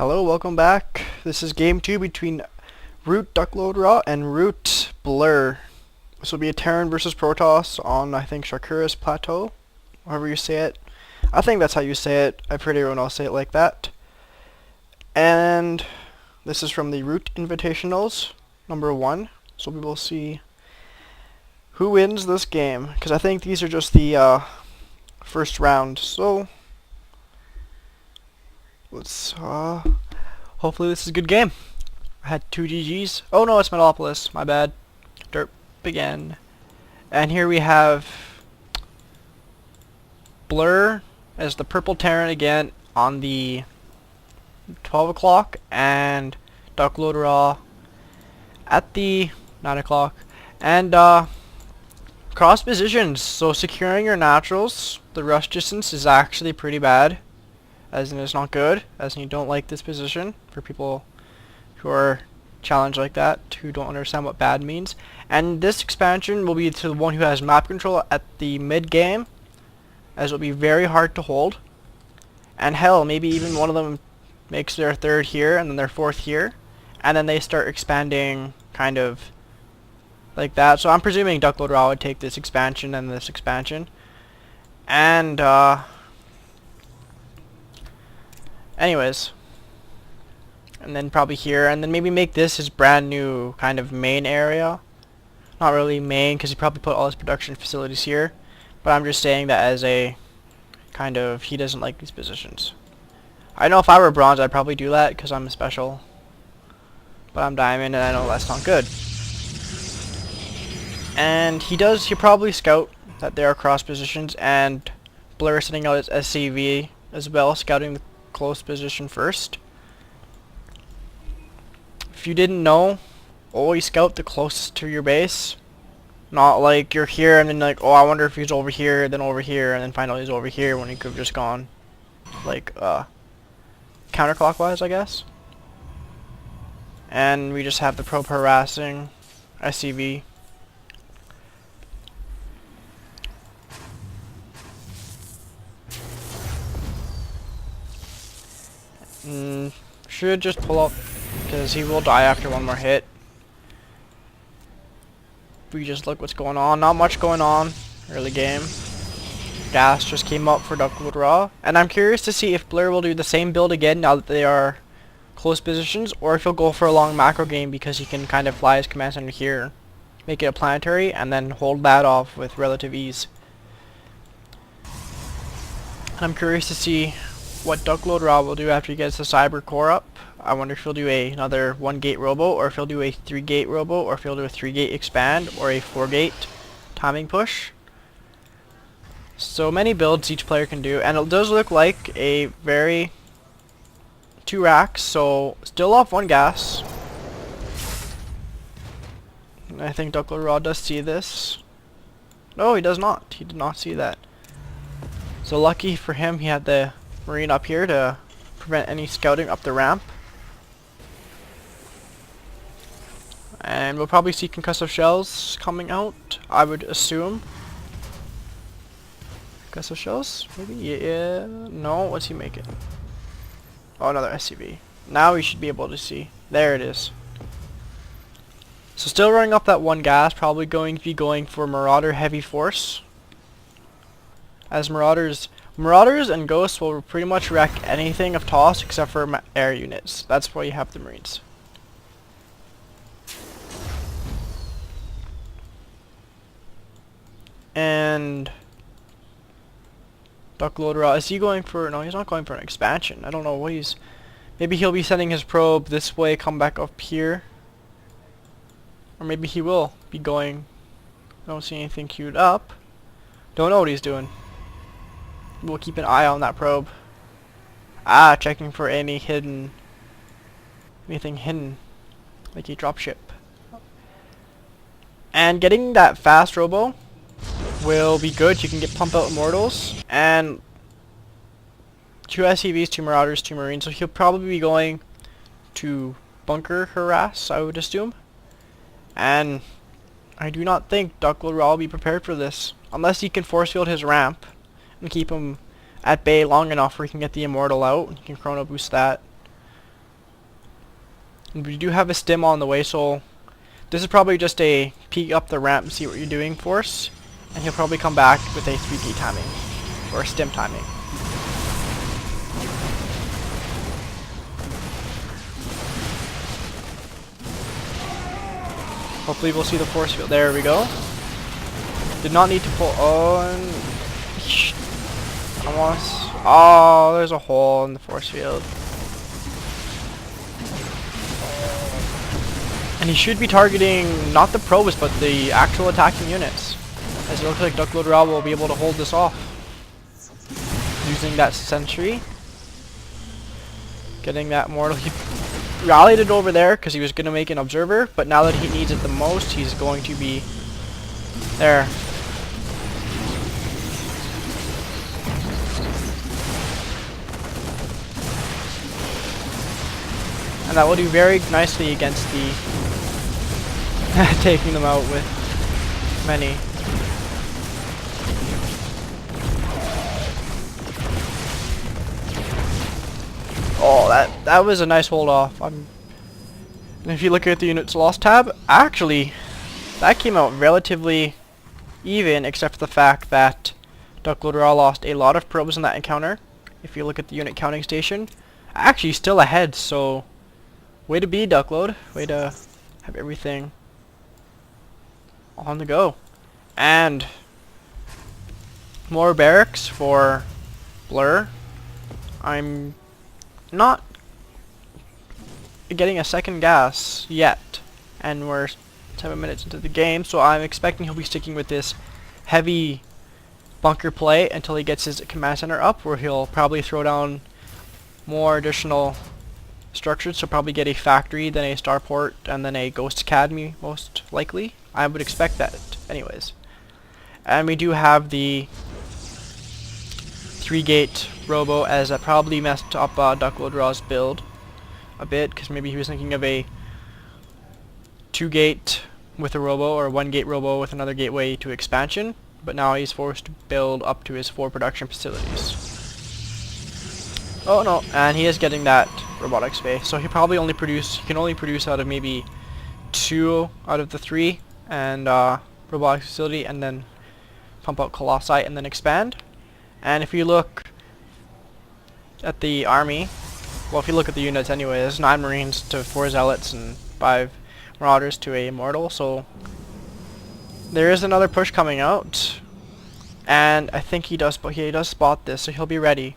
Hello, welcome back. This is game 2 between Root DuckloadRa and Root BLuR. This will be a Terran versus Protoss on, I think, Shakura's Plateau, however you say it. I think that's how you say it. I've heard everyone else say it like that. And this is from the Root Invitationals, number 1. So we will see who wins this game, because I think these are just the first round. So let's hopefully this is a good game. I had 2 GGs. Oh no, it's Metalopolis. My bad. Derp again. And here we have BLuR as the purple Terran again on the 12 o'clock, and DuckloadRa at the 9 o'clock. And cross positions. So securing your naturals, the rush distance is actually pretty bad. As in it's not good, as in you don't like this position, for people who are challenged like that, who don't understand what bad means. And this expansion will be to the one who has map control at the mid game, as it will be very hard to hold. And hell, maybe even one of them makes their 3rd here, and then their 4th here, and then they start expanding kind of like that. So I'm presuming DuckloadRa would take this expansion and this expansion. And anyways, and then probably here, and then maybe make this his brand new kind of main area. Not really main, because he probably put all his production facilities here, but I'm just saying that as a kind of, he doesn't like these positions. I know if I were bronze I'd probably do that because I'm a special, but I'm diamond and I know that's not good. And he'll probably scout that there are cross positions, and BLuR sending out his SCV as well, scouting the close position first. If you didn't know, always scout the closest to your base. Not like you're here and then like, oh, I wonder if he's over here, then over here, and then find out he's over here when he could have just gone like counterclockwise, I guess. And we just have the probe harassing SCV. Should just pull up, because he will die after one more hit. We just look what's going on. Not much going on early game. Gas just came up for DuckloadRa, and I'm curious to see if BLuR will do the same build again now that they are close positions, or if he'll go for a long macro game because he can kind of fly his command center here, make it a planetary, and then hold that off with relative ease. And I'm curious to see what DuckloadRa will do after he gets the cyber core up. I wonder if he'll do another 1-gate robo, or if he'll do a 3-gate robo, or if he'll do a 3-gate expand, or a 4-gate timing push. So many builds each player can do, and it does look like a very 2 racks, so still off 1 gas. And I think DuckloadRa does see this. No, he does not. He did not see that. So lucky for him, he had the Marine up here to prevent any scouting up the ramp. And we'll probably see concussive shells coming out, I would assume. Concussive shells? Maybe? Yeah. No, what's he making? Oh, another SCV. Now we should be able to see. There it is. So still running up that 1 gas, probably going to be going for Marauder Heavy Force. As Marauders and Ghosts will pretty much wreck anything of toss except for air units. That's why you have the Marines. And DuckloadRa, is he going for, no, he's not going for an expansion. I don't know what he's, maybe he'll be sending his probe this way, come back up here. Or maybe he will be going, I don't see anything queued up. Don't know what he's doing. We'll keep an eye on that probe. Checking for anything hidden, like a dropship. And getting that fast robo will be good. You can get pump out immortals, and 2 SCVs, 2 Marauders, 2 Marines. So he'll probably be going to bunker harass, I would assume. And I do not think DuckloadRa will be prepared for this, unless he can force field his ramp and keep him at bay long enough where he can get the immortal out and he can chrono boost that. We do have a stim on the way, so this is probably just a peek up the ramp and see what you're doing force. And he'll probably come back with a 3K timing. Or a stim timing. Hopefully we'll see the force field. There we go. Did not need to pull on. Almost. Oh, there's a hole in the force field. And he should be targeting not the probes, but the actual attacking units. As it looks like DuckloadRa will be able to hold this off. Using that sentry. Getting that mortal. He rallied it over there because he was going to make an observer, but now that he needs it the most, he's going to be there. And that will do very nicely against the taking them out with many. Oh, that was a nice hold off. And if you look at the units lost tab, actually, that came out relatively even, except for the fact that DuckloadRa lost a lot of probes in that encounter. If you look at the unit counting station, actually still ahead. So, way to be, Duckload. Way to have everything on the go. And more barracks for BLuR. I'm not getting a second gas yet, and we're 7 minutes into the game, so I'm expecting he'll be sticking with this heavy bunker play until he gets his command center up, where he'll probably throw down more additional structures. So probably get a factory, then a starport, and then a ghost academy, most likely. I would expect that anyways. And we do have the 3-gate robo, as that probably messed up DuckloadRa's build a bit, because maybe he was thinking of a 2-gate with a robo, or a 1-gate robo with another gateway to expansion, but now he's forced to build up to his 4 production facilities. Oh no, and he is getting that robotic space, so he probably only can only produce out of maybe 2 out of the 3, and robotic facility, and then pump out Colossi and then expand. And if you look at the army, well, if you look at the units anyway, there's 9 Marines to 4 Zealots and 5 Marauders to a Mortal, so there is another push coming out, and I think he does spot this, so he'll be ready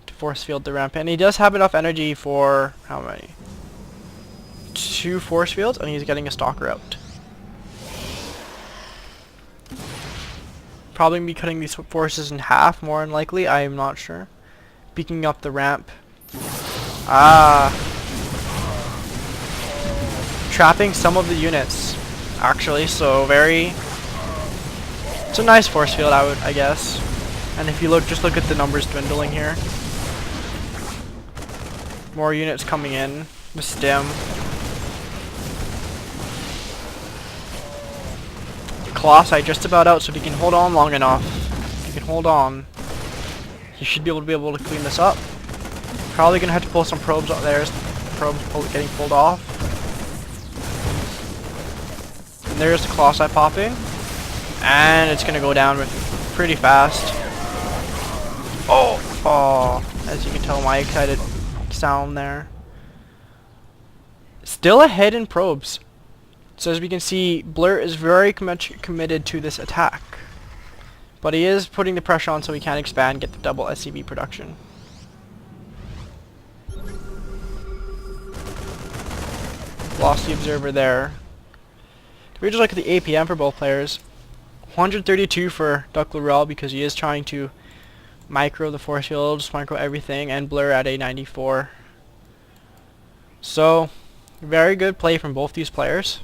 to force field the ramp. And he does have enough energy for how many? 2 force fields, and he's getting a stalker out. Probably be cutting these forces in half, more than likely. I am not sure. Beaking up the ramp. Trapping some of the units, actually. So it's a nice force field, I guess. And if you just look at the numbers dwindling here. More units coming in with stim. Colossi just about out, so if he can hold on long enough, he can hold on. He should be able to clean this up. Probably gonna have to pull some probes out there. Probes getting pulled off. And there's the Colossi popping, and it's gonna go down pretty fast. Oh! As you can tell, my excited sound there. Still ahead in probes. So as we can see, BLuR is very much committed to this attack. But he is putting the pressure on so he can expand, get the double SCV production. Lost the observer there. If we just look at the APM for both players, 132 for DuckloadRa because he is trying to micro the force fields, micro everything, and BLuR at a 94. So, very good play from both these players.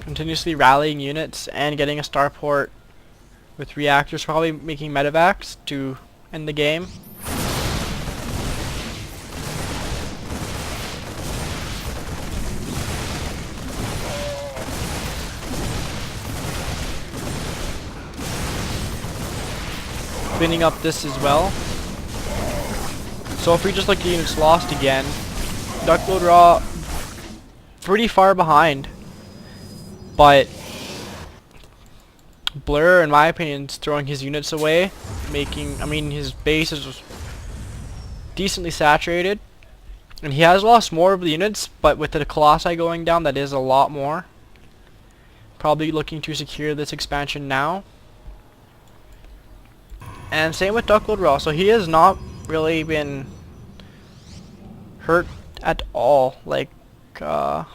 Continuously rallying units and getting a starport with reactors, probably making medevacs to end the game. Cleaning up this as well. So if we just look at units lost again, DuckloadRa pretty far behind, but BLuR, in my opinion, is throwing his units away, I mean, his base is decently saturated, and he has lost more of the units, but with the Colossi going down, that is a lot more. Probably looking to secure this expansion now. And same with DuckloadRa, so he has not really been hurt at all. Like, 12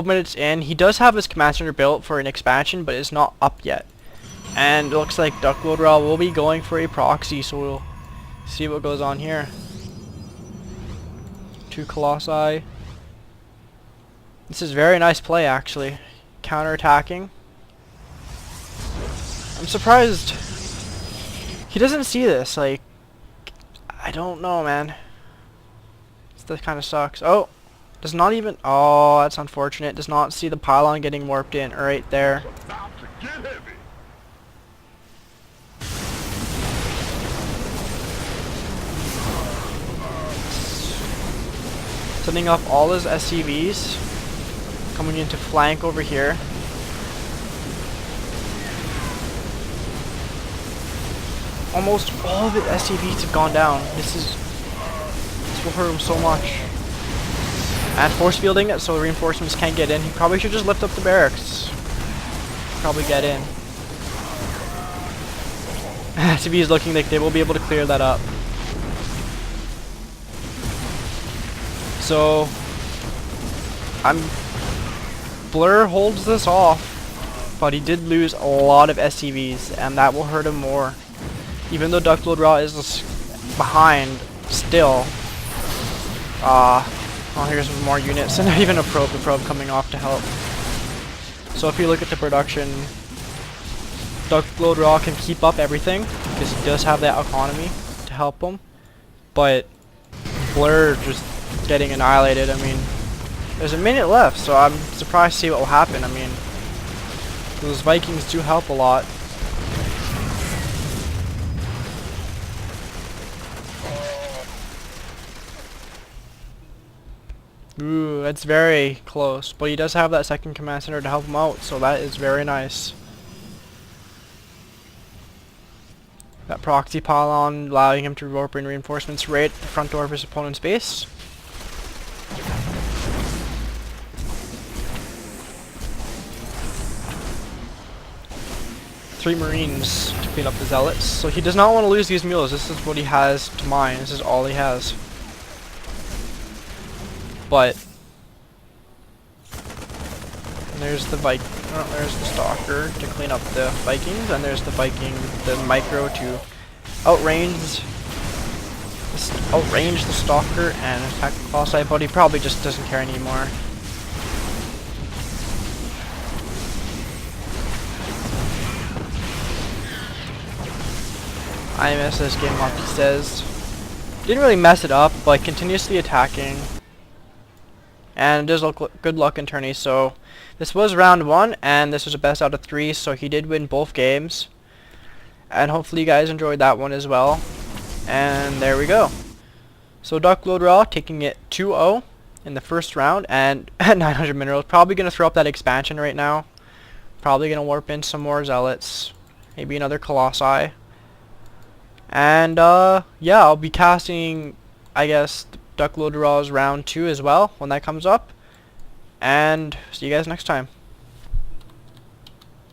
minutes in, he does have his command center built for an expansion, but it's not up yet. And it looks like DuckloadRa will be going for a proxy, so we'll see what goes on here. 2 Colossi. This is very nice play, actually. Counter-attacking. I'm surprised he doesn't see this. Like, I don't know, man. That kind of sucks. Oh! Does not even... Oh, that's unfortunate. Does not see the pylon getting warped in right there. Setting up all his SCVs. Coming into flank over here. Almost all of the SCVs have gone down. This will hurt him so much. And force fielding it so reinforcements can't get in. He probably should just lift up the barracks. Probably get in. SCV is looking like they will be able to clear that up. So BLuR holds this off, but he did lose a lot of SCVs, and that will hurt him more. Even though DuckloadRa is behind still. Oh, here's some more units, and not even a probe. The probe coming off to help. So if you look at the production, DuckloadRa can keep up everything because he does have that economy to help him. But BLuR just getting annihilated. I mean, there's a minute left, so I'm surprised to see what will happen. I mean, those Vikings do help a lot. Ooh, that's very close. But he does have that second command center to help him out, so that is very nice. That proxy pylon allowing him to warp in reinforcements right at the front door of his opponent's base. Three Marines to clean up the zealots. So he does not want to lose these mules. This is what he has to mine. This is all he has. But there's the there's the Stalker to clean up the Vikings, and there's the the Micro to outrange the Stalker and attack the Colossi, but he probably just doesn't care anymore. I miss this game off, he says. Didn't really mess it up, but continuously attacking. And there's good luck in tourney, so this was round 1, and this was a best out of 3, so he did win both games. And hopefully you guys enjoyed that one as well. And there we go. So DuckloadRa taking it 2-0 in the first round, and at 900 minerals. Probably going to throw up that expansion right now. Probably going to warp in some more zealots. Maybe another Colossi. And yeah, I'll be casting, I guess, DuckloadRa's round 2 as well when that comes up. And see you guys next time.